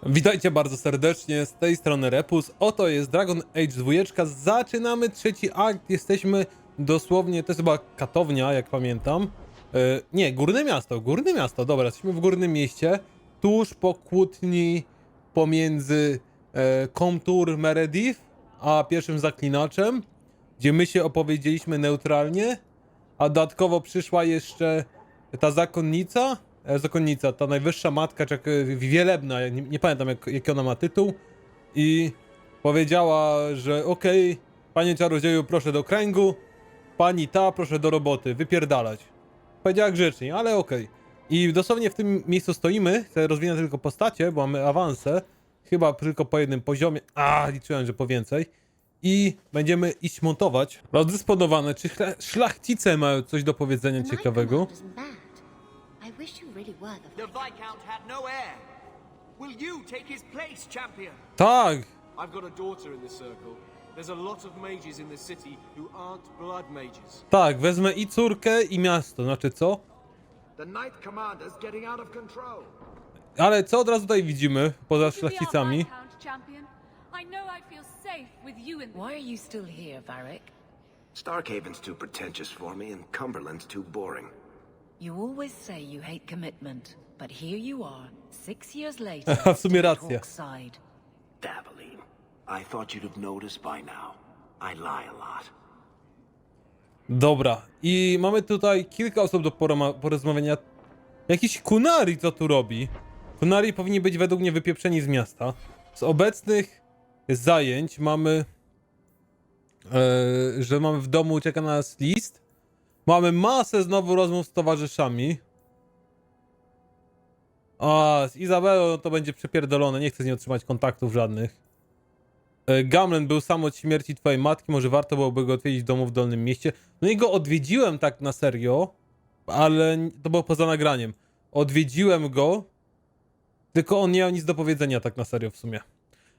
Witajcie bardzo serdecznie, z tej strony Repus, oto jest Dragon Age 2, zaczynamy trzeci akt, jesteśmy dosłownie, to jest chyba katownia, jak pamiętam. Nie, górne miasto, dobra, jesteśmy w górnym mieście, tuż po kłótni pomiędzy Komtur Meredith a pierwszym zaklinaczem, gdzie my się opowiedzieliśmy neutralnie, a dodatkowo przyszła jeszcze ta zakonnica, ta najwyższa matka, czy wielebna, nie pamiętam jaki ona ma tytuł, i powiedziała, że okej, panie czarodzieju, proszę do kręgu, pani ta, proszę do roboty, wypierdalać. Powiedziała grzecznie, ale okej. I dosłownie w tym miejscu stoimy, chcę rozwinąć tylko postacie, bo mamy awanse, chyba tylko po jednym poziomie, liczyłem, że po więcej. I będziemy iść montować. Rozdysponowane, czy szlachcice mają coś do powiedzenia ciekawego? I wish you really were The Viscount had no heir. Will you take his place, champion? Tak! I've got a daughter in the circle. There's a lot of mages in the city who aren't blood mages. Tak, wezmę i córkę, i miasto, znaczy co? The Knight Commander's getting out of control. Ale co od razu tutaj widzimy, poza szlachcicami? Why are you still here, Varric? Starkhaven's too pretentious for me and Cumberland's too boring. You always say you hate commitment, but here you are, 6 years later, W sumie racja. Hawke's side. Dabbling. I thought you'd have noticed by now. I lie a lot. Dobra, i mamy tutaj kilka osób do porozmawiania. Jakiś Kunari co tu robi? Kunari powinni być według mnie wypieprzeni z miasta. Z obecnych zajęć mamy... że mamy w domu, czeka na nas list. Mamy masę znowu rozmów z towarzyszami. Z Izabelą to będzie przepierdolone, nie chcę z nią trzymać kontaktów żadnych. Gamlen był sam od śmierci twojej matki, może warto byłoby go odwiedzić w domu w Dolnym Mieście. No i go odwiedziłem tak na serio, ale to było poza nagraniem. Odwiedziłem go, tylko on nie miał nic do powiedzenia tak na serio w sumie.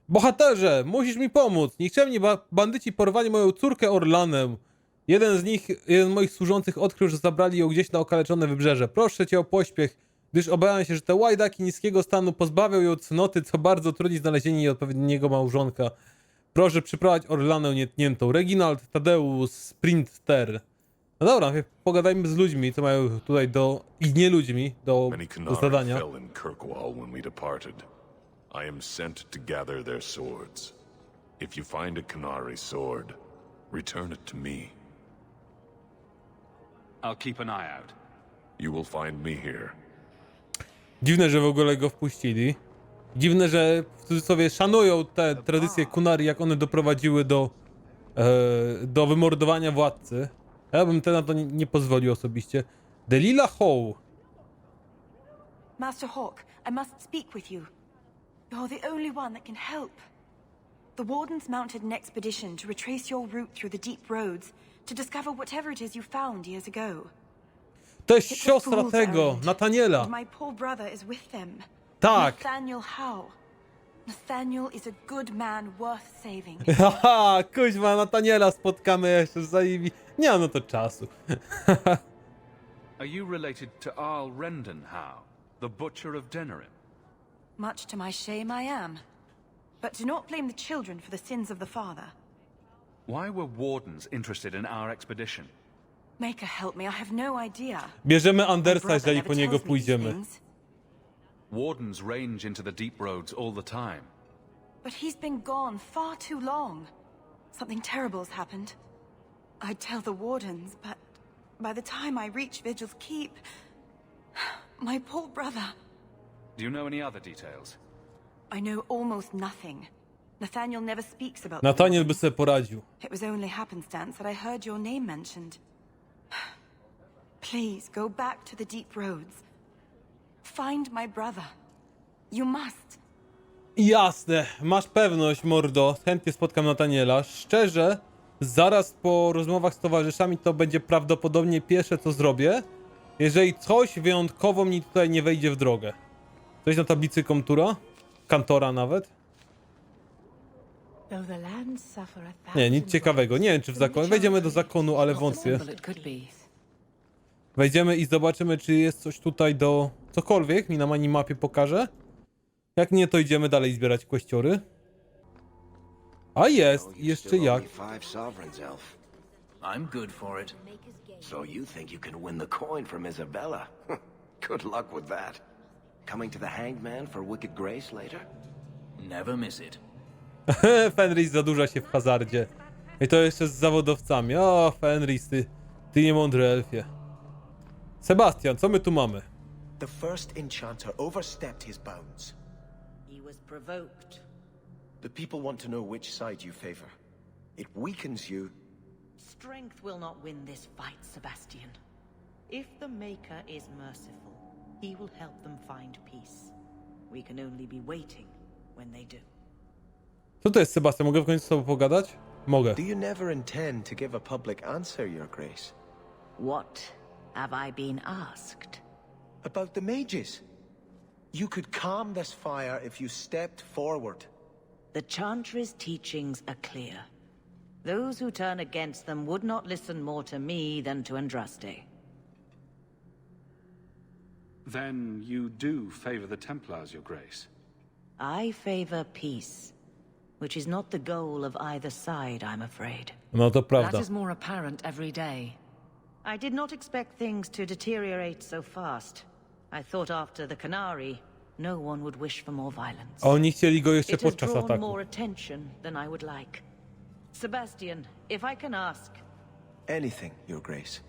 Bohaterze, musisz mi pomóc. Nikczemni bandyci porwali moją córkę Orlanę. Jeden z moich służących odkrył, że zabrali ją gdzieś na okaleczone wybrzeże. Proszę cię o pośpiech, gdyż obawiam się, że te łajdaki niskiego stanu pozbawią ją cnoty, co bardzo trudzi znalezienie jej odpowiedniego małżonka. Proszę przyprowadź Orlanę nietniętą. Reginald, Tadeusz, Sprinter. No dobra, pogadajmy z ludźmi, co mają tutaj i nie ludźmi, do zadania. I am sent to gather their swords. If you find a Canary sword, return it to me. I'll keep an eye out. You will find me here. Dziwne, że w ogóle go wpuścili. Dziwne, że w cudzysłowie szanują te tradycje Kunari, jak one doprowadziły do wymordowania władcy. Ja bym na to nie pozwolił osobiście. Delila Hawke. Master Hawke, I must speak with you. You're the only one that can help. The Wardens mounted an expedition to retrace your route through the deep roads to discover whatever it is you found years ago. To jest It's a siostra fool's tego, errand, Nathaniela. and my poor brother is with them. Tak. Nathaniel Howe. Nathaniel is a good man worth saving. Haha, kuźma, Nathaniela spotkamy jeszcze, zajebi. Nie mam na to czasu. Are you related to Arl Rendenhow, the butcher of Denerim? Much to my shame, I am. But do not blame the children for the sins of the father. Why were Wardens interested in our expedition? Maker help me, I have no idea. Bierzemy My Andersa, brother jeżeli never po niego tells me these pójdziemy. things. Wardens range into the deep roads all the time. But he's been gone far too long. Something terrible's happened. I'd tell the Wardens, but by the time I reach Vigil's Keep, my poor brother. Do you know any other details? I know almost nothing. Nathaniel never speaks about Nathaniel by sobie poradził. It was only happenstance that I heard your name mentioned. Please go back to the deep roads. Find my brother. You must. Jasne, masz pewność, mordo. Chętnie spotkam Nathaniela. Szczerze, zaraz po rozmowach z towarzyszami to będzie prawdopodobnie pierwsze, co zrobię, jeżeli coś wyjątkowo mi tutaj nie wejdzie w drogę. Coś na tablicy Kantora nawet. Nie, nic ciekawego. Nie wiem, czy w zakon. Wejdziemy do zakonu, ale wątpię. Wejdziemy i zobaczymy, czy jest coś tutaj cokolwiek mi na minimapie pokaże. Jak nie, to idziemy dalej zbierać kwestiory. A jest, Oh, you jeszcze still owe jak. me 5 sovereigns, elf. I'm good for it. So you think you can win the coin from Isabella? Good luck with that. Coming to the Hanged Man for Wicked Grace later? Never miss it. Fenris zadłuża się w hazardzie. I to jeszcze z zawodowcami. O, Fenris, ty niemądry elfie. Sebastian, co my tu mamy? The first enchanter overstepped his bounds. He was provoked. The people want to know which side you favor. It weakens you. Strength will not win this fight, Sebastian. If the Maker is merciful, he will help them find peace. We can only be waiting when they do. Co to jest, Sebastian? Mogę w końcu z tobą pogadać? Mogę. Do you never intend to give a public answer, Your Grace? What have I been asked? About the mages. You could calm this fire if you stepped forward. The Chantry's teachings are clear. Those who turn against them would not listen more to me than to Andraste. Then you do favor the Templars, Your Grace. I favor peace, which is not the goal of either side, I'm afraid. No to prawda. That is more apparent every day. I did not expect things to deteriorate so fast. I thought after the Canary, no one would wish for more violence. A oni chcieli go jeszcze It has podczas drawn ataku. more attention than I would like. Sebastian, if I can ask, Anything, Your Grace.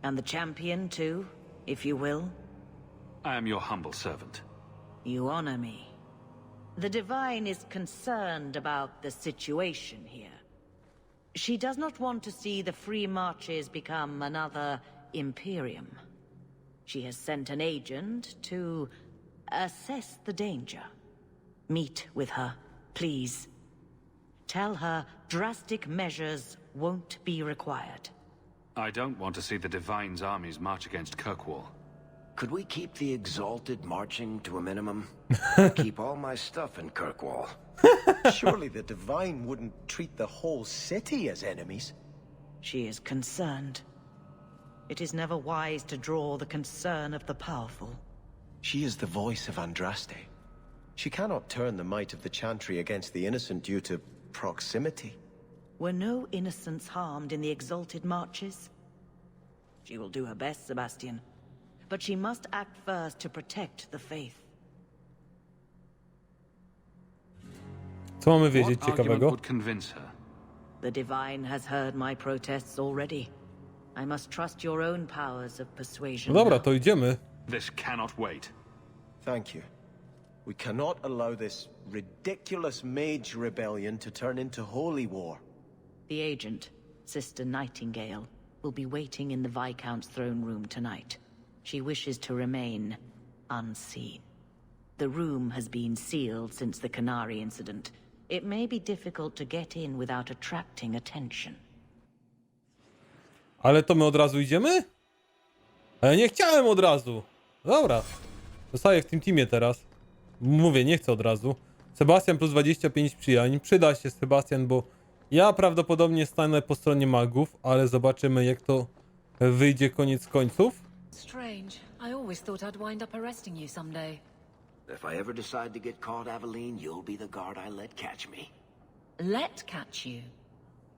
and the champion too, if you will, I am your humble servant. you honor me. The Divine is concerned about the situation here. She does not want to see the Free Marches become another Imperium. She has sent an agent to assess the danger. Meet with her, please. Tell her drastic measures won't be required. I don't want to see the Divine's armies march against Kirkwall. Could we keep the Exalted marching to a minimum? Keep all my stuff in Kirkwall. Surely the Divine wouldn't treat the whole city as enemies. She is concerned. It is never wise to draw the concern of the powerful. She is the voice of Andraste. She cannot turn the might of the Chantry against the innocent due to proximity. Were no innocents harmed in the Exalted marches? She will do her best, Sebastian. But she must act first to protect the faith. Co mamy wiedzieć What argument ciekawego? would convince her? The Divine has heard my protests already. I must trust your own powers of persuasion. No dobra, now. to idziemy. This cannot wait. Thank you. We cannot allow this ridiculous mage rebellion to turn into holy war. The agent, Sister Nightingale, will be waiting in the Viscount's throne room tonight. She wishes to remain unseen. The room has been sealed since the Canary incident. It may be difficult to get in without attracting attention. Ale to my od razu idziemy? Ale nie chciałem od razu. Dobra. Zostaję w tym teamie teraz. Mówię, nie chcę od razu. Sebastian plus 25 przyjaźń. Przyda się Sebastian, bo ja prawdopodobnie stanę po stronie magów, ale zobaczymy, jak to wyjdzie koniec końców. Strange. I always thought I'd wind up arresting you someday. If I ever decide to get caught, Aveline, you'll be the guard I let catch me. Let catch you.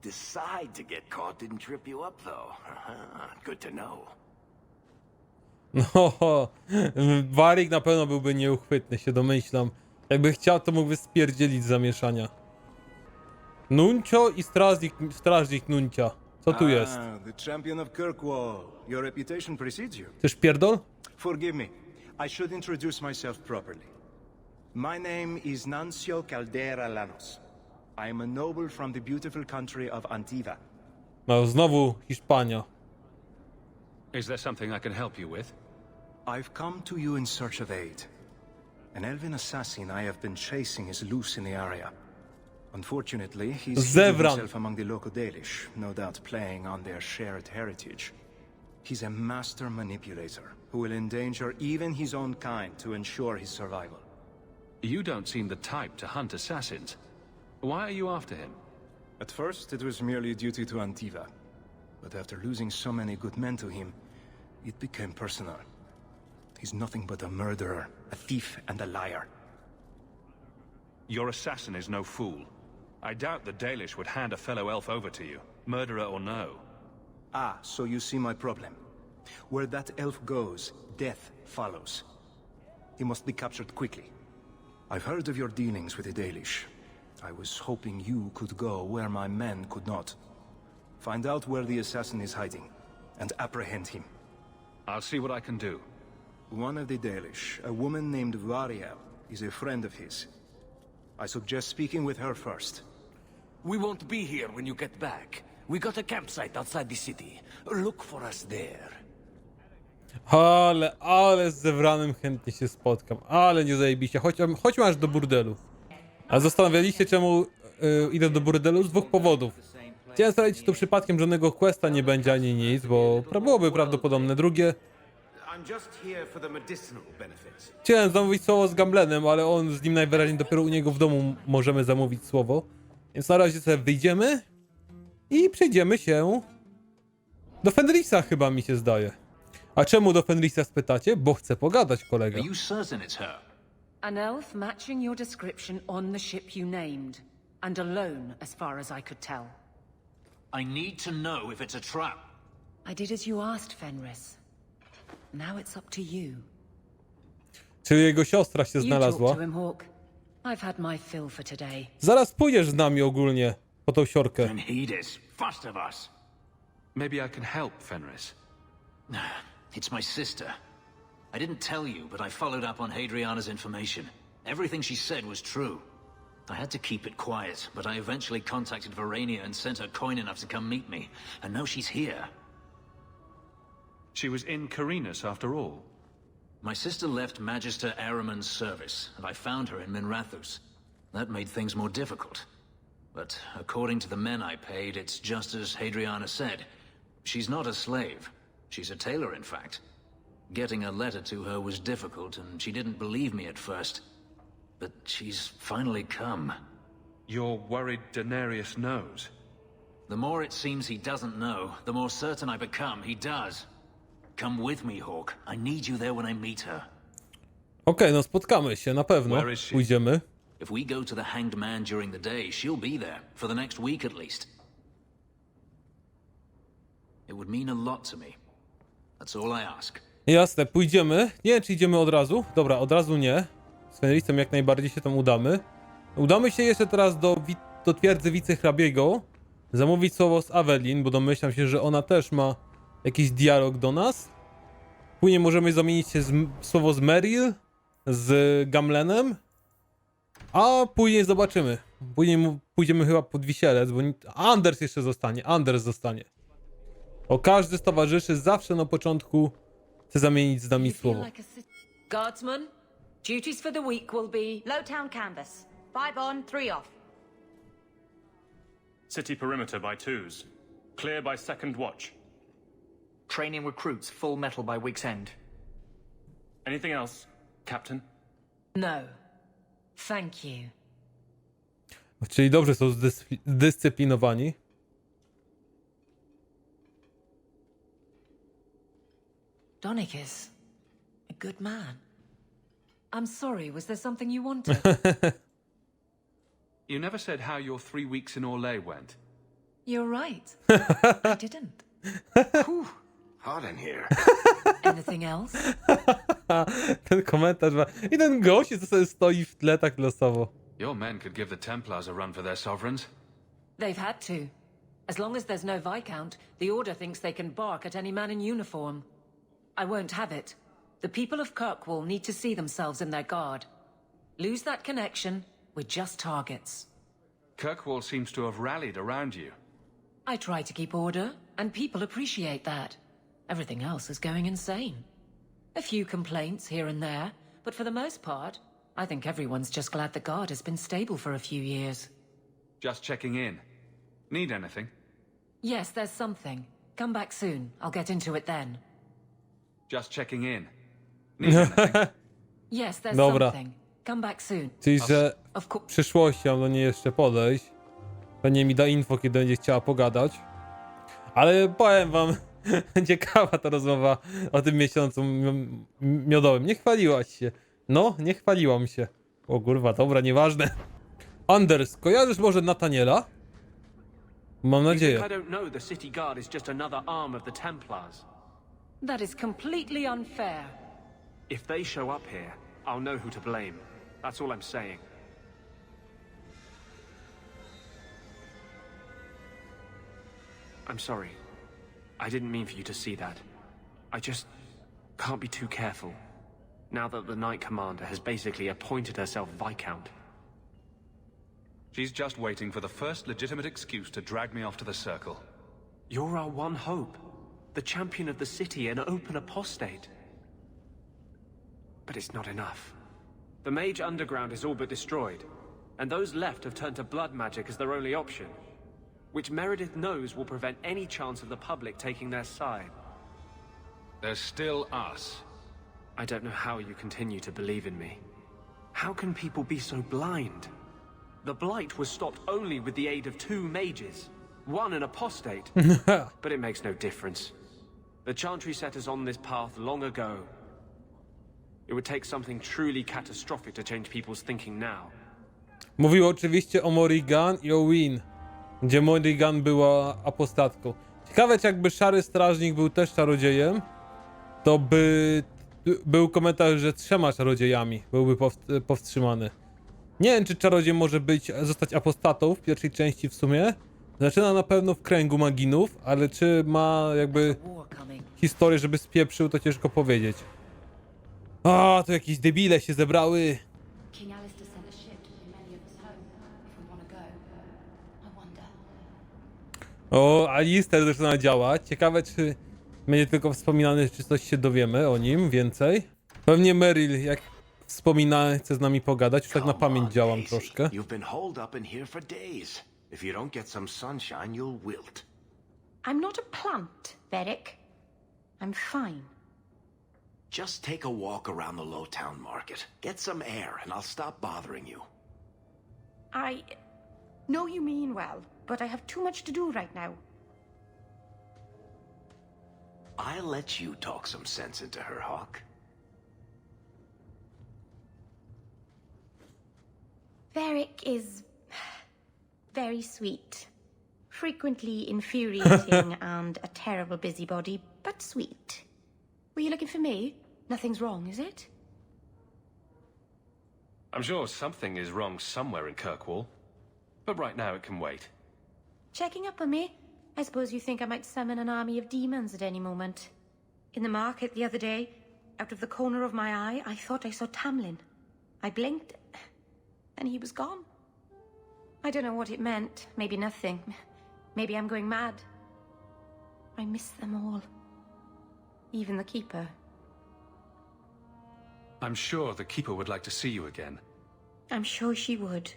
Decide to get caught didn't trip you up, though. Good to know. No, Warik na pewno byłby nieuchwytny, się domyślam. Jakby chciał, to mógłby spierdzielić z zamieszania. Nuncio i strażnik Nuncia. Co tu jest? The champion of Kirkwall. Your reputation precedes you. Tyż pierdol? Forgive me. I should introduce myself properly. My name is Nuncio Caldera Lanos. I am a noble from the beautiful country of Antiva. No, znowu Hiszpania. Is there something I can help you with? I've come to you in search of aid. An elven assassin I have been chasing is loose in the area. Unfortunately, he's hidden Zevran. himself among the local Dalish, no doubt playing on their shared heritage. He's a master manipulator who will endanger even his own kind to ensure his survival. You don't seem the type to hunt assassins. Why are you after him? At first, it was merely a duty to Antiva. But after losing so many good men to him, it became personal. He's nothing but a murderer, a thief, and a liar. Your assassin is no fool. I doubt the Dalish would hand a fellow elf over to you, murderer or no. Ah, so you see my problem. Where that elf goes, death follows. He must be captured quickly. I've heard of your dealings with the Dalish. I was hoping you could go where my men could not. Find out where the assassin is hiding, and apprehend him. I'll see what I can do. One of the Dalish, a woman named Variel, is a friend of his. I suggest speaking with her first. We won't be here when you get back. We got a campsite outside the city. Look for us there. Ale z zebranym chętnie się spotkam. Ale nie zajebiście. Chodźmy aż do burdelu. A zastanawialiście, czemu idę do burdelu? Z dwóch powodów. Chciałem sprawdzić, czy tu przypadkiem żadnego questa nie będzie ani nic, bo byłoby prawdopodobne. Drugie, chciałem zamówić słowo z Gamblenem, ale on z nim najwyraźniej dopiero u niego w domu możemy zamówić słowo. Więc na razie sobie wyjdziemy i przejdziemy się do Fenrisa, chyba mi się zdaje. A czemu do Fenrisa spytacie? Bo chcę pogadać, kolega. Are you certain it's her? An elf matching your description on the ship you named, and alone as far as I could tell. I need to know if it's a trap. I did as you asked, Fenris. Now it's up to you. Czyli jego siostra się You talk znalazła. to him, Hawke. I've had my fill for today. Zaraz pójdziesz z nami ogólnie po tą siorkę. And heed us, first of us. Maybe I can help, Fenris. It's my sister. I didn't tell you, but I followed up on Hadriana's information. Everything she said was true. I had to keep it quiet, but I eventually contacted Verania and sent her coin enough to come meet me. And now she's here. She was in Carinus after all. My sister left Magister Araman's service, and I found her in Minrathus. That made things more difficult. But according to the men I paid, it's just as Hadriana said. She's not a slave. She's a tailor, in fact. Getting a letter to her was difficult, and she didn't believe me at first. But she's finally come. You're worried Daenerys knows? The more it seems he doesn't know, the more certain I become he does. Come with me, Hawke. I need you there when I meet her. Okej, no spotkamy się, na pewno. Where is she? Pójdziemy. If we go to the Hanged Man during the day, she'll be there, for the next week at least. It would mean a lot to me. That's all I ask. Jasne, pójdziemy. Nie wiem, czy idziemy od razu. Dobra, od razu nie. Z Fenrisem jak najbardziej się tam udamy. Udamy się jeszcze teraz do twierdzy wicehrabiego. Zamówić słowo z Awelin, bo domyślam się, że ona też ma jakiś dialog do nas. Później możemy zamienić się słowo z Meryl, z Gamlenem. A później zobaczymy. Później pójdziemy chyba pod Wisielec, bo Anders jeszcze zostanie. Anders zostanie. O, każdy z towarzyszy zawsze na początku chce zamienić z nami słowo. Guardsman, duties for the week will be low-town canvas. 5 on, 3 off. City perimeter by twos. Clear by second watch. Training recruits full metal by week's end. Anything else, Captain? No. Thank you. Czyli dobrze są zdyscyplinowani. Donicus, a good man. I'm sorry, was there something you wanted? You never said how your 3 weeks in Orlais went. You're right. I didn't. Whew. Hot in here. Anything else? Ten komentarz ma... I ten gość, co sobie stoi w tle tak losowo. Your men could give the Templars a run for their sovereigns. They've had to. As long as there's no Viscount, the Order thinks they can bark at any man in uniform. I won't have it. The people of Kirkwall need to see themselves in their guard. Lose that connection, we're just targets. Kirkwall seems to have rallied around you. I try to keep order, and people appreciate that. Everything else is going insane. A few complaints here and there, but for the most part, I think everyone's just glad the guard has been stable for a few years. Just checking in. Need anything? Yes, there's something. Come back soon. I'll get into it then. Just checking in. Need anything? Yes, there's Dobra. something. Come back soon. Czyli, że w przyszłości mam do niej jeszcze podejść. Pewnie mi da info, kiedy będzie chciała pogadać. Ale powiem wam, ciekawa ta rozmowa o tym miesiącu miodowym. Nie chwaliłaś się. No, nie chwaliłam się. O kurwa, dobra, nieważne. Anders, kojarzysz może Nathaniela? Mam You nadzieję. think I don't know the city guard is just another arm of the Templars? That is completely unfair. If they show up here, I'll know who to blame. That's all I'm saying. I'm sorry. I didn't mean for you to see that. I just can't be too careful. Now that the Knight Commander has basically appointed herself Viscount. She's just waiting for the first legitimate excuse to drag me off to the Circle. You're our one hope. The champion of the city, an open apostate. But it's not enough. The Mage Underground is all but destroyed, and those left have turned to blood magic as their only option, which Meredith knows will prevent any chance of the public taking their side. There's still us. I don't know how you continue to believe in me. How can people be so blind? The Blight was stopped only with the aid of 2 mages, one an apostate. But it makes no difference. The Chantry set us on this path long ago. It would take something truly catastrophic to change people's thinking now. Mówił oczywiście o Morrigan i o Win, gdzie Morrigan była apostatką. Ciekawe, czy jakby Szary Strażnik był też czarodziejem, to by był komentarz, że 3 czarodziejami byłby powstrzymany. Nie wiem, czy czarodziej może zostać apostatą w pierwszej części w sumie. Zaczyna na pewno w kręgu maginów, ale czy ma jakby historię, żeby spieprzył, to ciężko powiedzieć. A, to jakieś debile się zebrały. O, Alistair zaczyna działać. Ciekawe, czy będzie tylko wspominany, czy coś się dowiemy o nim więcej. Pewnie Meryl, jak wspominałem, chce z nami pogadać. Już tak na pamięć działam troszkę. You've been holed up in here for days. If you don't get some sunshine, you'll wilt. I'm not a plant, Beric. I'm fine. Just take a walk around the Lowtown Market. Get some air, and I'll stop bothering you. I know you mean well, but I have too much to do right now. I'll let you talk some sense into her, Hawke. Beric is very sweet. Frequently infuriating and a terrible busybody, but sweet. Were you looking for me? Nothing's wrong, is it? I'm sure something is wrong somewhere in Kirkwall. But right now it can wait. Checking up on me? I suppose you think I might summon an army of demons at any moment. In the market the other day, out of the corner of my eye, I thought I saw Tamlin. I blinked, and he was gone. I don't know what it meant. Maybe nothing. Maybe I'm going mad. I miss them all. Even the Keeper. I'm sure the Keeper would like to see you again. I'm sure she would.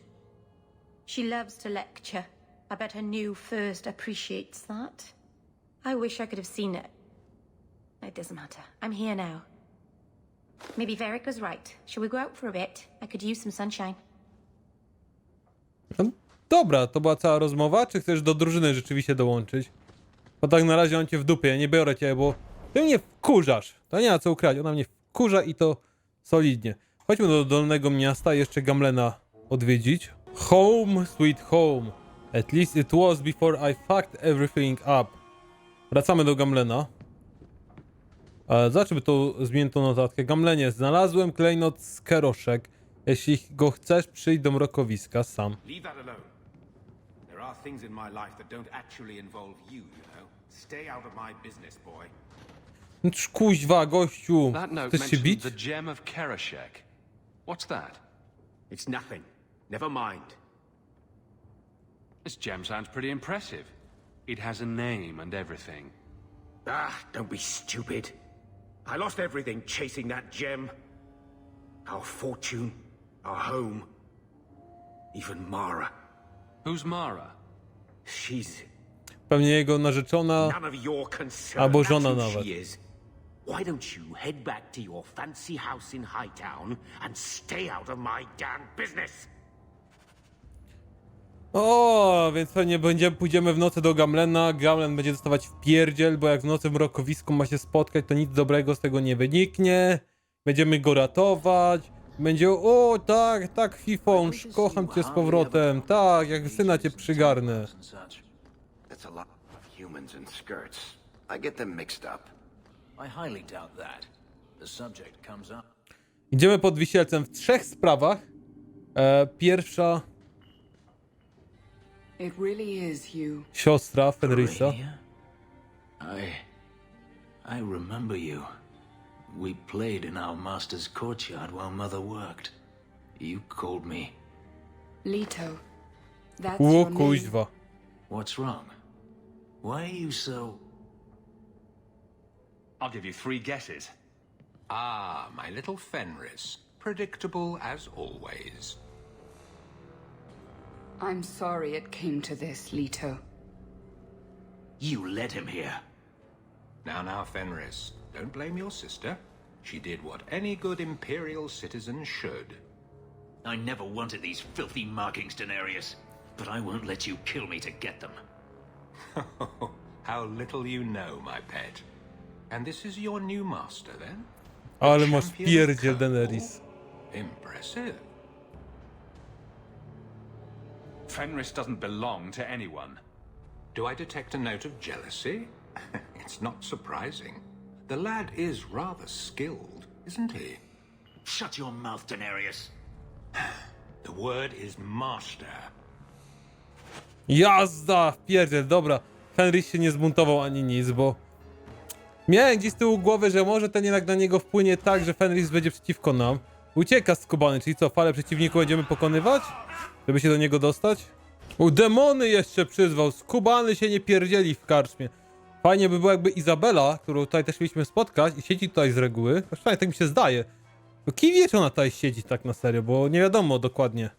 She loves to lecture. I bet her new first appreciates that. I wish I could have seen it. It doesn't matter. I'm here now. Maybe Varric was right. Shall we go out for a bit? I could use some sunshine. No, dobra, to była cała rozmowa, czy chcesz do drużyny rzeczywiście dołączyć? Bo tak na razie mam cię w dupie, ja nie biorę cię, bo ty mnie wkurzasz. To nie ma co ukraść, ona mnie wkurza i to solidnie. Chodźmy do Dolnego Miasta, jeszcze Gamlena odwiedzić. Home, sweet home. At least it was before I fucked everything up. Wracamy do Gamlena. Zobaczmy tą zmiętą notatkę. Gamlenie, znalazłem klejnot z keroszek. Jeśli go chcesz, przyjdź do mrokowiska sam. Leave that alone. There are things in my life that don't actually involve you, you know. Stay out of my business, boy. Kuźwa, gościu. That note Chcesz się bić? mentioned the gem of Keroshek. What's that? It's nothing. Never mind. This gem sounds pretty impressive. It has a name and everything. Don't be stupid. I lost everything chasing that gem. Our fortune, our home, even Mara. Who's Mara? She's Pewnie jego narzeczona, none of your concern. albo żona That's who nawet. she is. Why don't you head back to your fancy house in Hightown and stay out of my damn business? O, więc pewnie pójdziemy w nocy do Gamlena. Gamlen będzie dostawać wpierdziel, bo jak w nocy w mrokowisku ma się spotkać, to nic dobrego z tego nie wyniknie. Będziemy go ratować. Będzie, o tak, tak, Fifonż, kocham cię z powrotem, tak, jak syna cię przygarnę. That's a lot of humans in skirts. I get them mixed up. I highly doubt that. The subject comes up. Idziemy pod wisielcem w 3 sprawach. Pierwsza... It really is you. Siostra, Fenrisa. I remember you. We played in our master's courtyard while Mother worked. You called me. Leto. That's O your name. kuźwa. What's wrong? Why are you so... I'll give you 3 guesses. Ah, my little Fenris. Predictable as always. I'm sorry it came to this, Leto. You led him here. Now, Fenris. Don't blame your sister. She did what any good Imperial citizen should. I never wanted these filthy markings, Daenerys. But I won't let you kill me to get them. How little you know, my pet. And this is your new master, then? Ale masz pierdziel, Daenerys. Impressive. Fenris doesn't belong to anyone. Do I detect a note of jealousy? It's not surprising. The lad is rather skilled, isn't he? Shut your mouth, Daenerys. The word is master. Jazda! Pierdziel, dobra. Fenris się nie zbuntował ani nic, bo... Miałem gdzieś z tyłu głowy, że może ten jednak na niego wpłynie tak, że Fenris będzie przeciwko nam. Ucieka skubany, czyli co, falę przeciwników będziemy pokonywać? Żeby się do niego dostać? Demony jeszcze przyzwał, skubany się nie pierdzieli w karczmie. Fajnie by było jakby Izabela, którą tutaj też mieliśmy spotkać i siedzi tutaj z reguły. Przynajmniej tak mi się zdaje. Bo kij wie, czy ona tutaj siedzi tak na serio, bo nie wiadomo dokładnie.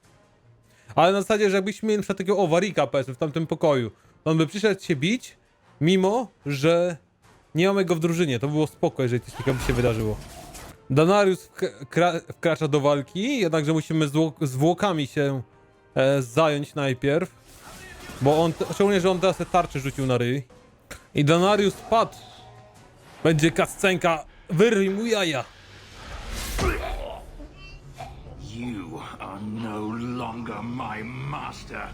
Ale na zasadzie, że jakbyśmy mieli na przykład takiego Warwicka, powiedzmy, w tamtym pokoju, to on by przyszedł się bić, mimo że nie mamy go w drużynie. To by było spoko, jeżeli coś takiego by się wydarzyło. Danarius wkracza do walki, jednakże musimy zwłokami się zająć najpierw. Bo on, szczególnie, że on teraz te tarcze rzucił na ryj. I Danarius padł. Będzie cutscenka. Wyrwij mu jaja. You are no longer my master.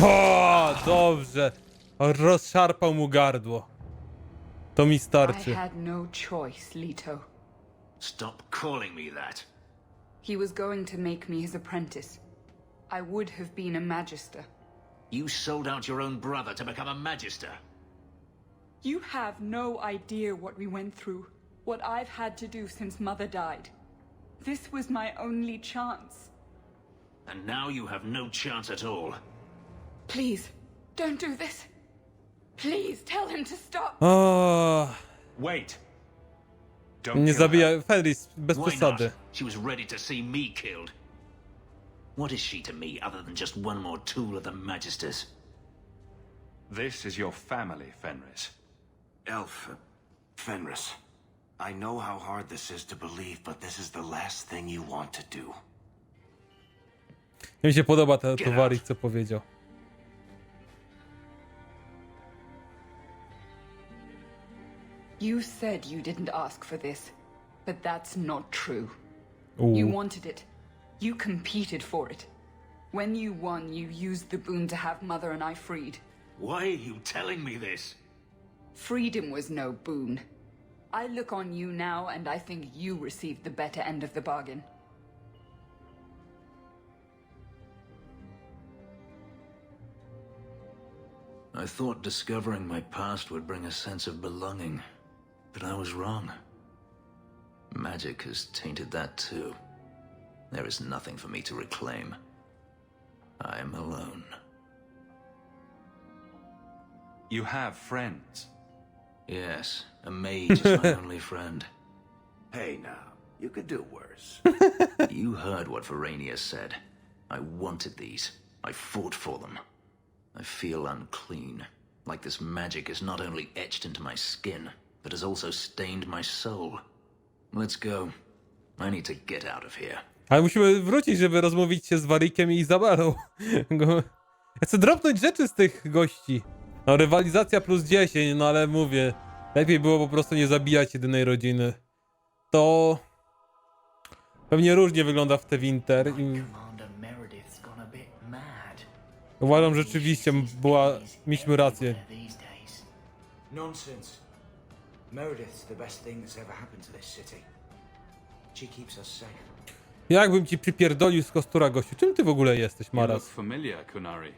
O, dobrze. Rozszarpał mu gardło. To mi starczy. I had no choice, Leto. Stop calling me that. He was going to make me his apprentice. I would have been a magister. You sold out your own brother to become a magister. You have no idea what we went through, what I've had to do since Mother died. This was my only chance. And now you have no chance at all. Please, don't do this. Please, tell him to stop. O, Wait. nie zabija Fenris bez Why przesady. not? She was ready to see me killed. What is she to me other than just one more tool of the Magisters? This is your family, Fenris. Fenris. I know how hard this is to believe, but this is the last thing you want to do. Mi się podoba ten Warwick, co powiedział. You said you didn't ask for this, but that's not true. Ooh. You wanted it. You competed for it. When you won, you used the boon to have Mother and I freed. Why are you telling me this? Freedom was no boon. I look on you now, and I think you received the better end of the bargain. I thought discovering my past would bring a sense of belonging, but I was wrong. Magic has tainted that too. There is nothing for me to reclaim. I am alone. You have friends. Yes, a mage is my only friend. Hey now, you could do worse. You heard what Verania said. I wanted these. I fought for them. I feel unclean, like this magic is not only etched into my skin, but has also stained my soul. Let's go. I need to get out of here. Ale musimy wrócić, żeby rozmówić się z Warwickiem i Izabelą. Ja chcę dropnąć rzeczy z tych gości. No, rywalizacja plus 10, no ale mówię, lepiej było po prostu nie zabijać jedynej rodziny. To... Pewnie różnie wygląda w te Winter i uważam, że rzeczywiście mieliśmy rację. Nonsense. Meredith's the best thing that's ever happened to this city. She keeps us safe. Jakbym ci przypierdolił z kostura, gościu. Czym ty w ogóle jesteś, You look Maras? familiar, Kunari.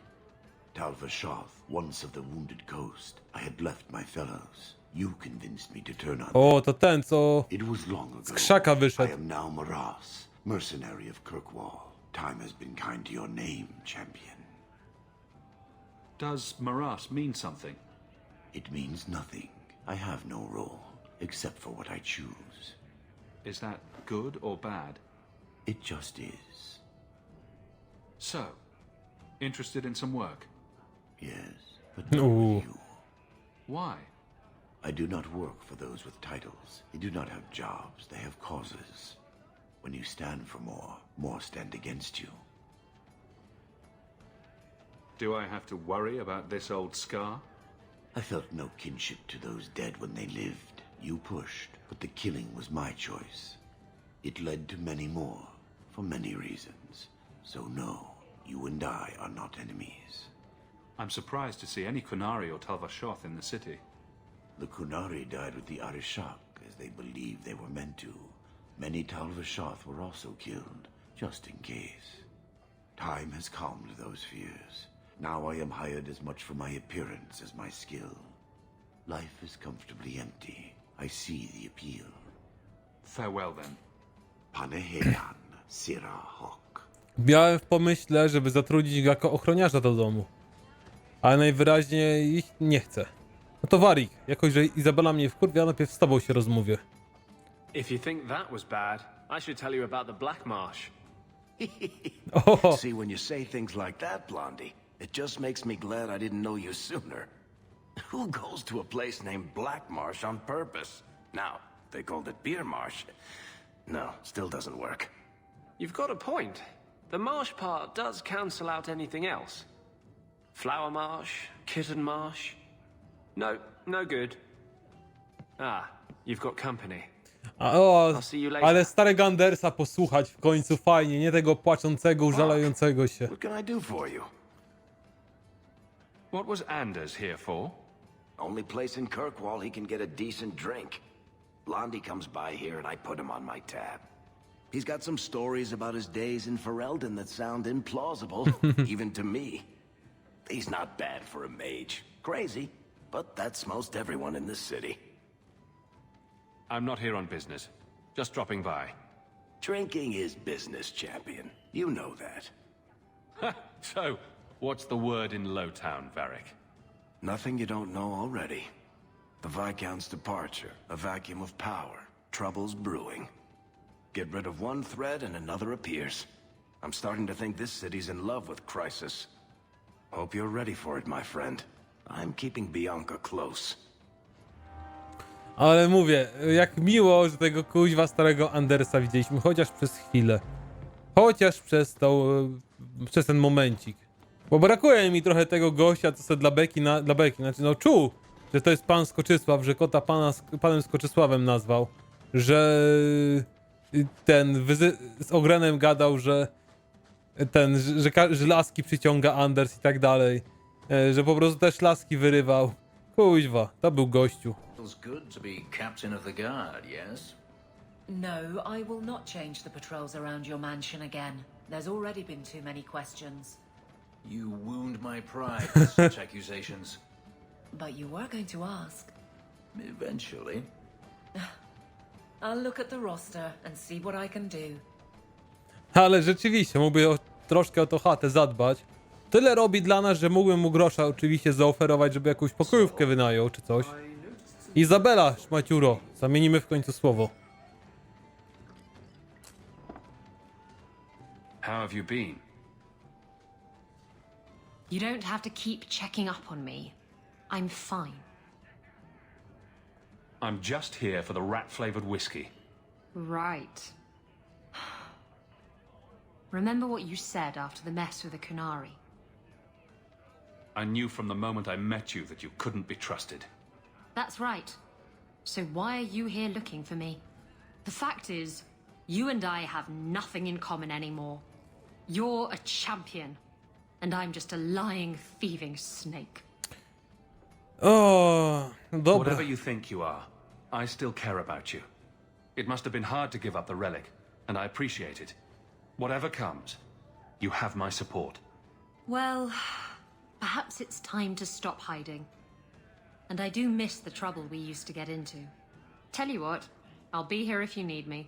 Talvashoth, once of the wounded coast. I had left my fellows. You convinced me to turn on O, to ten, co It was long ago. z krzaka I wyszedł. am now Maras, mercenary of Kirkwall. Time has been kind to your name, champion. Does Maras mean something? It means nothing. I have no role, except for what I choose. Is that good or bad? It just is. So, interested in some work? Yes, but not with you. Why? I do not work for those with titles. They do not have jobs, they have causes. When you stand for more, more stand against you. Do I have to worry about this old scar? I felt no kinship to those dead when they lived. You pushed, but the killing was my choice. It led to many more, for many reasons. So no, you and I are not enemies. I'm surprised to see any Kunari or Talvashoth in the city. The Kunari died with the Arishak, as they believed they were meant to. Many Talvashoth were also killed, just in case. Time has calmed those fears. Now I am hired as much for my appearance as my skill. Life is comfortably empty. I see the appeal. Farewell then. Paneheyan, Sira Hawke. Miałem w pomyśle, żeby zatrudnić go jako ochroniarza do domu. Ale najwyraźniej ich nie chcę. No to Warik, jakoś, że Izabela mnie wkurwia, najpierw z tobą się rozmówię. If you think that was bad, I should tell you about the Black Marsh. Oh. See, when you say things like that, Blondie, it just makes me glad I didn't know you sooner. Who goes to a place named Black Marsh on purpose? Now, they called it Beer Marsh. No, still doesn't work. You've got a point. The marsh part does cancel out anything else. Flower Marsh, Kitten Marsh. No, no good. Ah, you've got company. O, ale starego Andersa posłuchać w końcu fajnie, nie tego płaczącego, użalającego się. What can I do for you? What was Anders here for? Only place in Kirkwall he can get a decent drink. Blondie comes by here and I put him on my tab. He's got some stories about his days in Ferelden that sound implausible, even to me. He's not bad for a mage. Crazy, but that's most everyone in this city. I'm not here on business. Just dropping by. Drinking is business, champion. You know that. So, what's the word in Lowtown, Varric? Nothing you don't know already. The Viscount's departure, a vacuum of power, troubles brewing. Get rid of one thread and another appears. I'm starting to think this city's in love with Crisis. Hope you're ready for it, my friend. I'm keeping Bianca close. Ale mówię, jak miło, że tego kuźwa starego Andersa widzieliśmy, chociaż przez chwilę. Chociaż przez ten momencik. Bo brakuje mi trochę tego gościa, co sobie dla Beki, znaczy no czuł, że to jest pan Skoczysław, że kota panem Skoczysławem nazwał. Że ten z Ogrenem gadał, że że laski przyciąga Anders i tak dalej. Że po prostu też laski wyrywał. Kuźwa, to był gościu. Feels good to be captain of the guard, yes? No, I will not change the patrols around your mansion again. There's already been too many questions. You wound my pride with such accusations. But you were going to ask. Eventually. I'll look at the roster and see what I can do. Ale rzeczywiście, mógłby troszkę o tą chatę zadbać. Tyle robi dla nas, że mógłbym mu grosza oczywiście zaoferować, żeby jakąś pokojówkę wynajął czy coś. Izabela, szmaciuro, zamienimy w końcu słowo. How have you been? You don't have to keep checking up on me. I'm fine. I'm just here for the rat-flavored whiskey. Right. Remember what you said after the mess with the Kunari. I knew from the moment I met you that you couldn't be trusted. That's right. So why are you here looking for me? The fact is, You and I have nothing in common anymore. You're a champion, and I'm just a lying, thieving snake. O, dobra. Whatever you think you are, I still care about you. It must have been hard to give up the relic, and I appreciate it. Whatever comes, you have my support. Well, perhaps it's time to stop hiding. And I do miss the trouble we used to get into. Tell you what, I'll be here if you need me.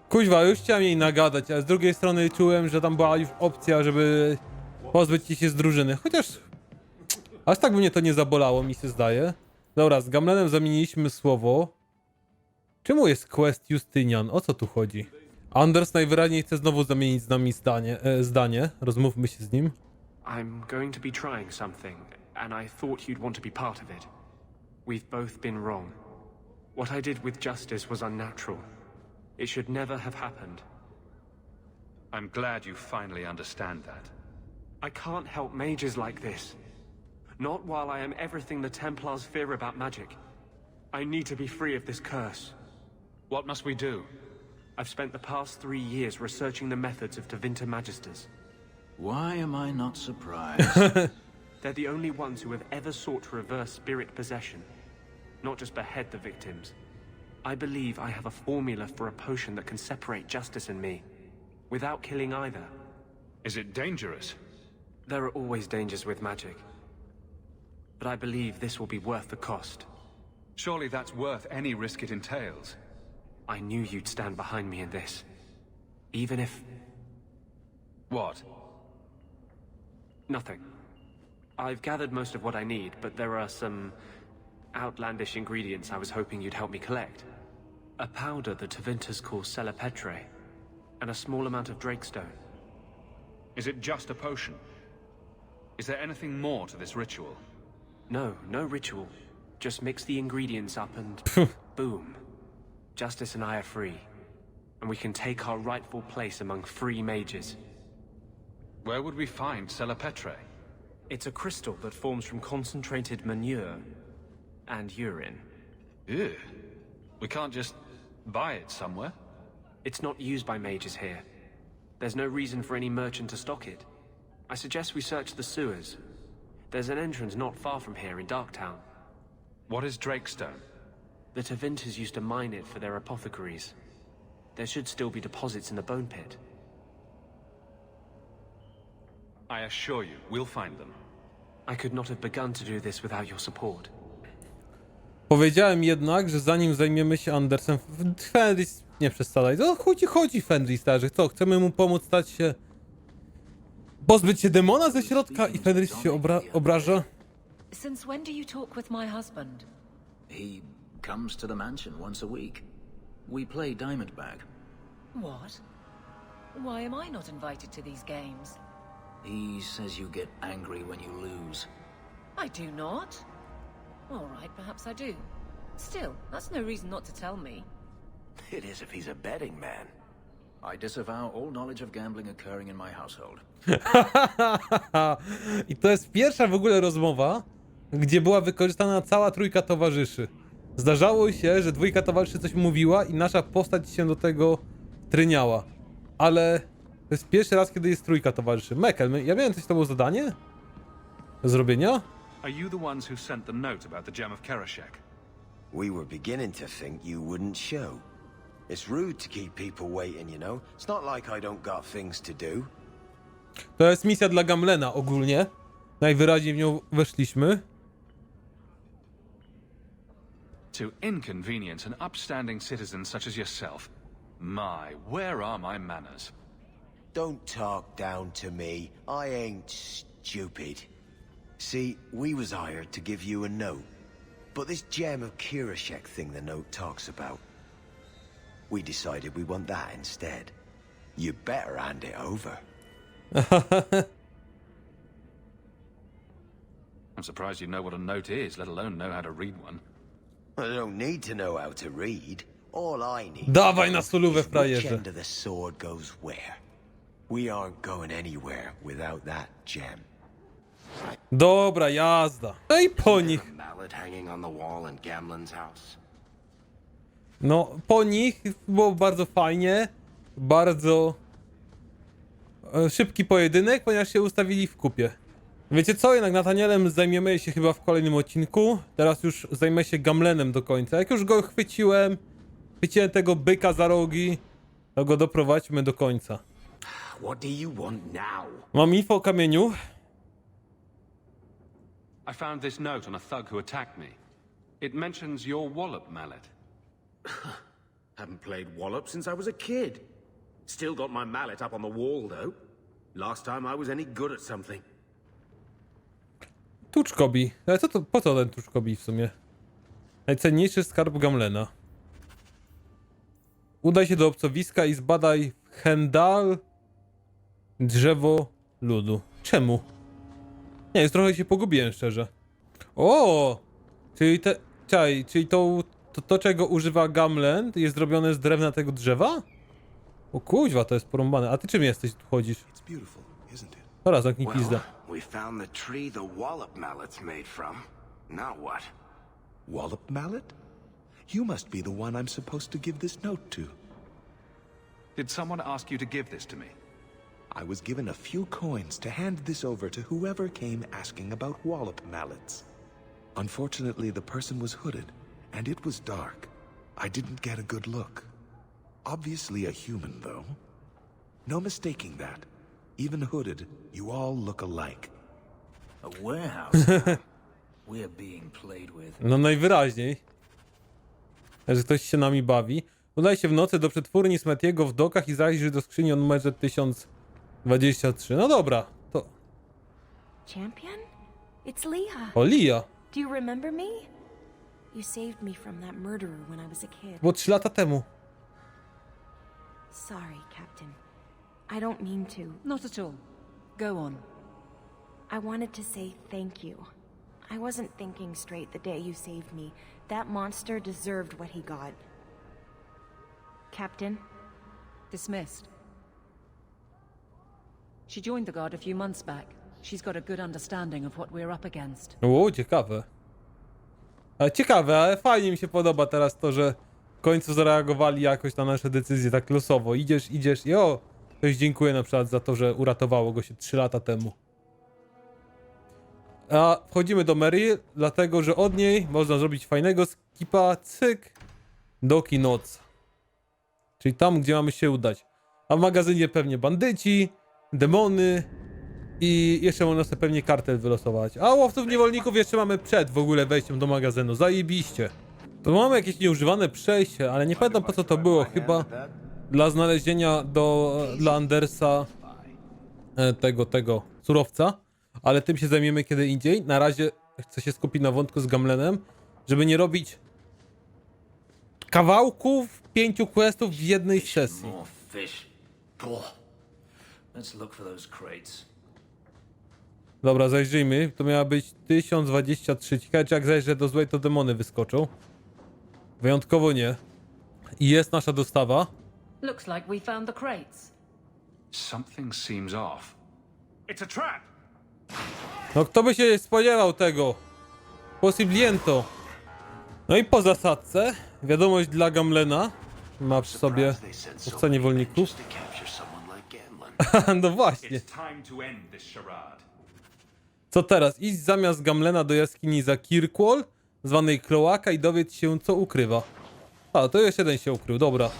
Kuźwa, już chciałem jej nagadać, ale z drugiej strony czułem, że tam była już opcja, żeby pozbyć się z drużyny. Chociaż aż tak by mnie to nie zabolało, mi się zdaje. Dobra, z Gamlenem zamieniliśmy słowo. Czemu jest quest Justynian? O co tu chodzi? Anders najwyraźniej chce znowu zamienić z nami zdanie. Rozmówmy się z nim. I'm going to be trying something, and I thought you'd want to be part of it. We've both been wrong. What I did with Justice was unnatural. It should never have happened. I'm glad you finally understand that. I can't help mages like this. Not while I am everything the Templars fear about magic. I need to be free of this curse. What must we do? I've spent the past 3 years researching the methods of Tevinter Magisters. Why am I not surprised? They're the only ones who have ever sought to reverse spirit possession, not just behead the victims. I believe I have a formula for a potion that can separate Justice and me, without killing either. Is it dangerous? There are always dangers with magic. But I believe this will be worth the cost. Surely that's worth any risk it entails. I knew you'd stand behind me in this. Even if... What? Nothing. I've gathered most of what I need, but there are some outlandish ingredients I was hoping you'd help me collect. A powder the Tevinters call Celepetre, and a small amount of Drakestone. Is it just a potion? Is there anything more to this ritual? No, no ritual. Just mix the ingredients up and boom. Justice and I are free, and we can take our rightful place among free mages. Where would we find Celepetre? It's a crystal that forms from concentrated manure and urine. Ew. We can't just buy it somewhere? It's not used by mages here. There's no reason for any merchant to stock it. I suggest we search the sewers. There's an entrance not far from here in Darktown. What is Drakestone? The Tevinters used to mine it for their apothecaries. There should still be deposits in the bone pit. I assure you, we'll find them. I could not have begun to do this without your support. Powiedziałem jednak, że zanim zajmiemy się Andersem, Fenris, nie przesadzaj. O chuj ci chodzi, Fenris, że co? Chcemy mu pomóc stać się... pozbyć się demona ze środka i Fenris się obraża? Since when do you talk with my husband? He comes to the mansion once a week. We play Diamond Bag. What? Why am I not invited to these games? He says you get angry when you lose. I do not. All right, perhaps I do. Still, that's no reason not to tell me. It is if he's a betting man. I disavow all knowledge of gambling occurring in my household. I to jest pierwsza w ogóle rozmowa, gdzie była wykorzystana cała trójka towarzyszy. Zdarzało się, że dwójka towarzyszy coś mówiła i nasza postać się do tego tryniała. Ale to jest pierwszy raz, kiedy jest trójka towarzyszy. Mekel, ja miałem coś z tobą zadanie? Do zrobienia? Are you the ones who sent the note about the gem of Karashek? We were beginning to think you wouldn't show. It's rude to keep people waiting, you know? It's not like I don't got things to do. To jest misja dla Gamlena ogólnie. Najwyraźniej w nią weszliśmy. To inconvenience an upstanding citizen such as yourself. My, where are my manners? Don't talk down to me. I ain't stupid. See, we was hired to give you a note. But this gem of Kirashek thing the note talks about, we decided we want that instead. You better hand it over. I'm surprised you know what a note is, let alone know how to read one. I don't need to know how to read. All I need Dawaj na solówę, is which frajerze. end of the sword goes where. We aren't going anywhere without that gem. Dobra, jazda. No i po nich. Mallet hanging on the wall in Gamlen's house. No, po nich było bardzo fajnie, bardzo szybki pojedynek, ponieważ się ustawili w kupie. Wiecie co, jednak Nathanielem zajmiemy się chyba w kolejnym odcinku. Teraz już zajmę się Gamlenem do końca. Jak już go chwyciłem tego byka za rogi, to go doprowadźmy do końca. What do you want now? Mam info o kamieniu. I found this note on a thug who attacked me. It mentions your wallop mallet. Haven't played wallop since I was a kid. Still got my mallet up on the wall, though. Last time I was any good at something. Tuczkobi. Ale co to, po co ten tuczkobi w sumie? Najcenniejszy skarb Gamlena. Udaj się do obcowiska i zbadaj Hendal drzewo ludu. Czemu? Nie, już trochę się pogubiłem, szczerze. O! Czyli czyli to czego używa Gamlen, jest zrobione z drewna tego drzewa? O kuźwa, to jest porąbane. A ty czym jesteś, tu chodzisz? Dobra, zamknij pizdę. We found the tree the wallop mallet's made from. Now what? Wallop mallet? You must be the one I'm supposed to give this note to. Did someone ask you to give this to me? I was given a few coins to hand this over to whoever came asking about wallop mallets. Unfortunately, the person was hooded, and it was dark. I didn't get a good look. Obviously a human, though. No mistaking that. Even hooded, you all look alike. A warehouse? We're being played with. No najwyraźniej. Że ktoś się nami bawi. Udaj się w nocy do przetwórni Smetiego w dokach i zajrzyj do skrzyni o numerze 1023. No dobra, to... Champion? It's Leah. O, Leah. Do you remember me? You saved me from that murderer when I was a kid. Było 3 lata temu. Sorry, Captain. I don't mean to. Not at all. Go on. I wanted to say thank you. I wasn't thinking straight the day you saved me. That monster deserved what he got. Captain? Dismissed. She joined the Guard a few months back. She's got a good understanding of what we're up against. O, ciekawe. Ciekawe, ale fajnie mi się podoba teraz to, że w końcu zareagowali jakoś na nasze decyzje tak losowo. Idziesz i o, ktoś dziękuję na przykład za to, że uratowało go się 3 lata temu. A wchodzimy do Mary, dlatego że od niej można zrobić fajnego skipa, cyk, do Kinoc. Czyli tam, gdzie mamy się udać. A w magazynie pewnie bandyci, demony i jeszcze można sobie pewnie kartel wylosować. A łowców niewolników jeszcze mamy przed w ogóle wejściem do magazynu. Zajebiście. To mamy jakieś nieużywane przejście, ale nie pamiętam po co to było. Chyba dla znalezienia dla Andersa tego surowca. Ale tym się zajmiemy kiedy indziej. Na razie chcę się skupić na wątku z Gamlenem, żeby nie robić kawałków 5 questów w jednej sesji. Dobra, zajrzyjmy. To miała być 1023. Ciekawe, czy jak zajrzę do złej, to demony wyskoczą. Wyjątkowo nie. I jest nasza dostawa. Looks like we found the crates. Something seems off. It's a trap! No kto by się spodziewał tego? Possibliento. No i po zasadce wiadomość dla Gamlena. Ma przy sobie łowca niewolników. No właśnie. Co teraz? Idź zamiast Gamlena do jaskini za Kirkwall, zwanej Kloaka, i dowiedz się, co ukrywa. A, to jeszcze jeden się ukrył, dobra.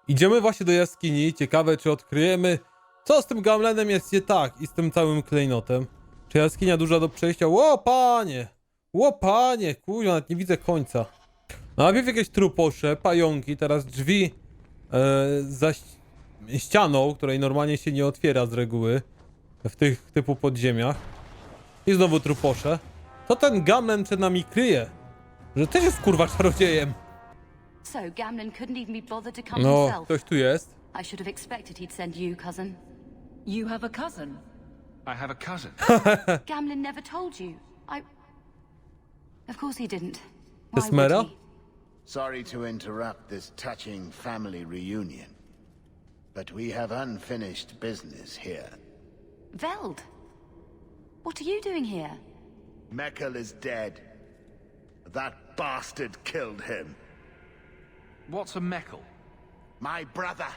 Idziemy właśnie do jaskini. Ciekawe, czy odkryjemy, co z tym Gamlenem jest nie tak i z tym całym klejnotem. Czy jaskinia duża do przejścia? Ło panie, kurwa, nawet nie widzę końca. No, najpierw jakieś truposze, pająki, teraz drzwi za ścianą, której normalnie się nie otwiera z reguły w tych typu podziemiach. I znowu truposze. Co ten Gamlen przed nami kryje? Że też jest kurwa czarodziejem. So Gamlen couldn't even be bothered to come No, himself. ktoś tu jest. I should have expected he'd send you, cousin. You have a cousin? I have a cousin. Gamlen never told you. Of course he didn't. The Why Smera? would he? Sorry to interrupt this touching family reunion, but we have unfinished business here. Veld, what are you doing here? Mekkel is dead. That bastard killed him. What's a Meckel? My brother.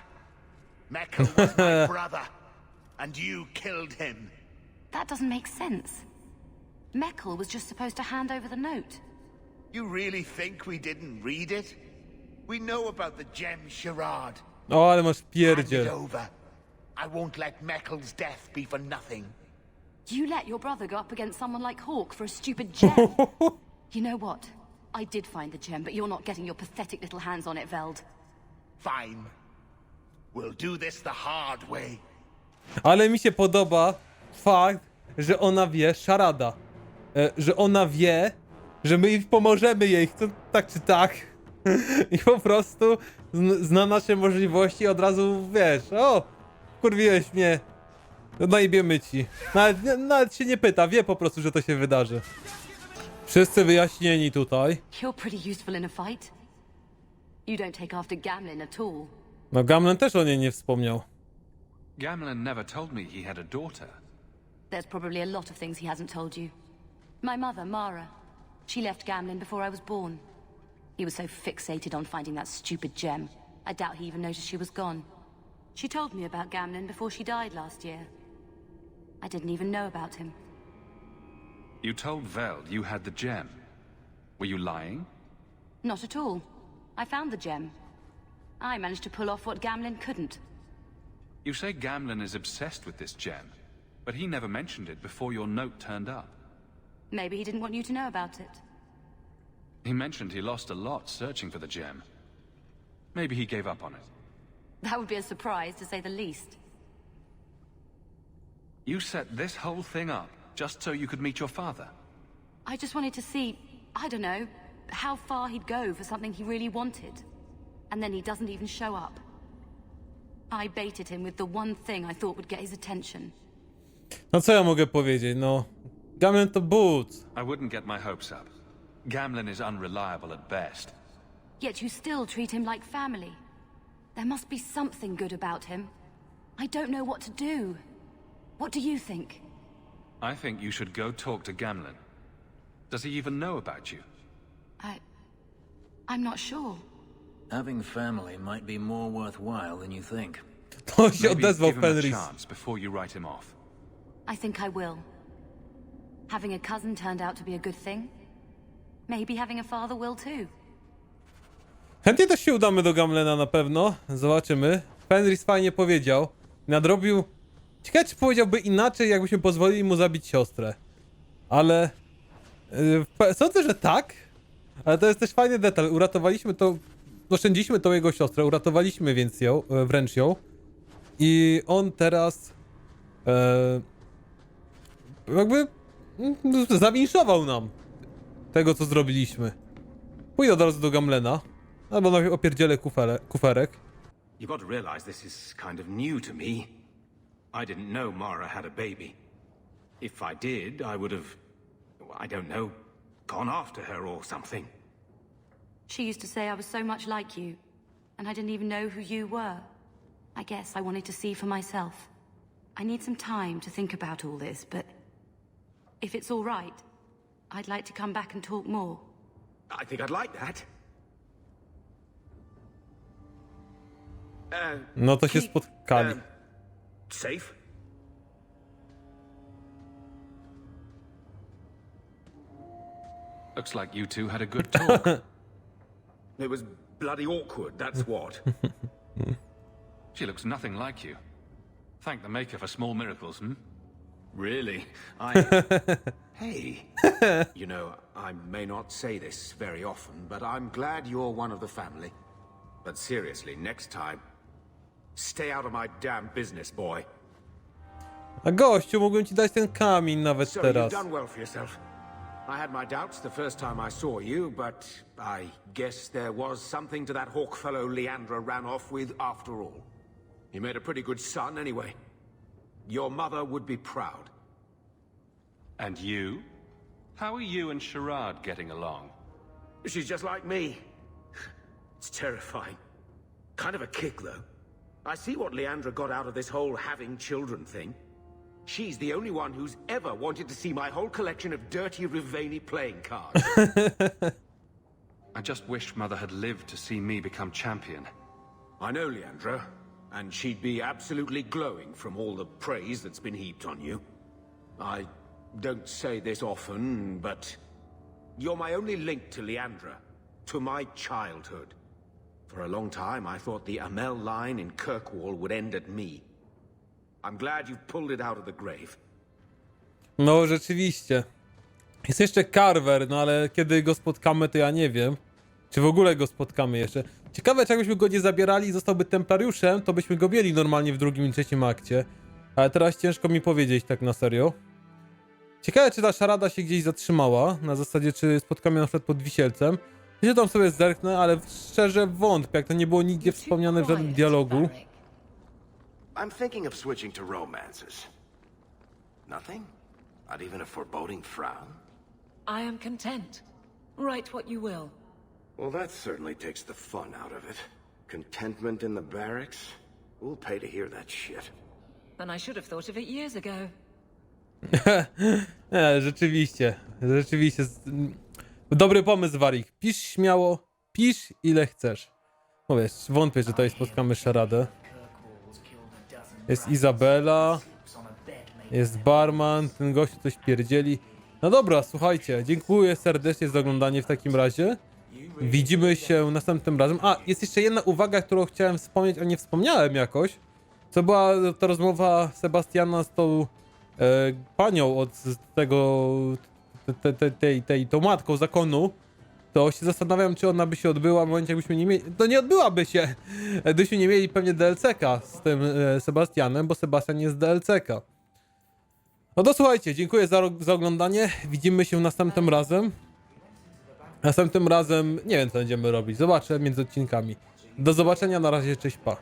Meckel was my brother. And you killed him. That doesn't make sense. Meckel was just supposed to hand over the note. You really think we didn't read it? We know about the gem charade. O, ale masz Hand it pierdziel. over. I won't let Meckel's death be for nothing. You let your brother go up against someone like Hawke for a stupid gem. You know what? I did find the gem, but you're not getting your pathetic little hands on it, Veld. Fine. We'll do this the hard way. Ale mi się podoba fakt, że ona wie, szarada, że ona wie, że my pomożemy jej, tak czy tak. I po prostu zna nasze możliwości i od razu, wiesz, o, kurwiłeś mnie, najebiemy ci. Nawet się nie pyta, wie po prostu, że to się wydarzy. Wszyscy wyjaśnieni tutaj. You're pretty useful in a fight. You don't take after Gamlin at all. No Gamlen też o niej nie wspomniał. Gamlen never told me he had a daughter. There's probably a lot of things he hasn't told you. My mother, Mara, she left Gamlin before I was born. He was so fixated on finding that stupid gem, I doubt he even noticed she was gone. She told me about Gamlin before she died last year. I didn't even know about him. You told Veld you had the gem. Were you lying? Not at all. I found the gem. I managed to pull off what Gamlin couldn't. You say Gamlen is obsessed with this gem, but he never mentioned it before your note turned up. Maybe he didn't want you to know about it. He mentioned he lost a lot searching for the gem. Maybe he gave up on it. That would be a surprise, to say the least. You set this whole thing up just so you could meet your father? I just wanted to see, I don't know, how far he'd go for something he really wanted. And then he doesn't even show up. I baited him with the one thing I thought would get his attention. No co ja mogę powiedzieć, no. Gamlen to but. I wouldn't get my hopes up. Gamlen is unreliable at best. Yet you still treat him like family. There must be something good about him. I don't know what to do. What do you think? I think you should go talk to Gamlen. Does he even know about you? I'm not sure. Having family might be more worthwhile than you think. To się Maybe odezwał give him a Fenris. chance before you write him off. I think I will. Having a cousin turned out to be a good thing. Maybe having a father will too. Chętnie też się udamy do Gamlena na pewno. Zobaczymy. Fenris fajnie powiedział. Nadrobił... Ciekawe, czy powiedziałby inaczej, jakbyśmy pozwolili mu zabić siostrę. Ale... sądzę, że tak. Ale to jest też fajny detal. Uratowaliśmy to... Oszczędziliśmy tą jego siostrę. Uratowaliśmy więc ją, wręcz ją. I on teraz... jakby... zawinszował nam tego, co zrobiliśmy. Pójdę od razu do Gamlena. Albo najpierw opierdzielę kuferek. You've got to realize this is kind of new to me. I didn't know Mara had a baby. If I did, I would have, I don't know, gone after her or something. She used to say I was so much like you, and I didn't even know who you were. I guess I wanted to see for myself. I need some time to think about all this, but if it's all right, I'd like to come back and talk more. I think I'd like that. No to się spotkali. Safe? Looks like you two had a good talk. It was bloody awkward, that's what. She looks nothing like you. Thank the Maker for small miracles, hmm? Really? Hey. You know, I may not say this very often, but I'm glad you're one of the family. But seriously, next time, stay out of my damn business, boy. A gościu, mogłem ci dać ten kamień nawet So teraz. you've done well for yourself. I had my doubts the first time I saw you, but I guess there was something to that Hawke fellow Leandra ran off with after all. You made a pretty good son anyway. Your mother would be proud. And you? How are you and Sherrod getting along? She's just like me. It's terrifying. Kind of a kick, though. I see what Leandra got out of this whole having children thing. She's the only one who's ever wanted to see my whole collection of dirty Riveni playing cards. I just wished Mother had lived to see me become champion. I know Leandra, and she'd be absolutely glowing from all the praise that's been heaped on you. I don't say this often, but you're my only link to Leandra, to my childhood. For a long time, I thought the Amel line in Kirkwall would end at me. I'm glad you've pulled it out of the grave. No, rzeczywiście. Jest jeszcze Carver, no ale kiedy go spotkamy, to ja nie wiem. Czy w ogóle go spotkamy jeszcze. Ciekawe, czy jakbyśmy go nie zabierali i zostałby templariuszem, to byśmy go mieli normalnie w drugim i trzecim akcie. Ale teraz ciężko mi powiedzieć tak na serio. Ciekawe, czy ta szarada się gdzieś zatrzymała. Na zasadzie, czy spotkamy na przykład pod Wisielcem. Ja się tam sobie zerknę, ale szczerze wątpię, jak to nie było nigdzie wspomniane w żadnym dialogu. I'm thinking of switching to romances. Nothing? Not even a foreboding frown? I am content. Write what you will. Well, that certainly takes the fun out of it. Contentment in the barracks? Who'll pay to hear that shit? And I should have thought of it years ago. Rzeczywiście. Rzeczywiście. Dobry pomysł, Warik. Pisz śmiało, pisz ile chcesz. No wiesz, wątpię, że tutaj spotkamy szaradę. Jest Izabela. Jest barman, ten gościu coś pierdzieli. No dobra, słuchajcie, dziękuję serdecznie za oglądanie w takim razie. Widzimy się następnym razem. A, jest jeszcze jedna uwaga, którą chciałem wspomnieć, a nie wspomniałem jakoś. To była ta rozmowa Sebastiana z tą panią od tego, tą matką zakonu. To się zastanawiam, czy ona by się odbyła w momencie, jakbyśmy nie mieli... No nie odbyłaby się, gdybyśmy nie mieli pewnie DLC-ka z tym Sebastianem, bo Sebastian jest DLC-ka. No to słuchajcie, dziękuję za oglądanie. Widzimy się następnym razem. Następnym razem nie wiem, co będziemy robić. Zobaczę między odcinkami. Do zobaczenia, na razie, cześć, pa.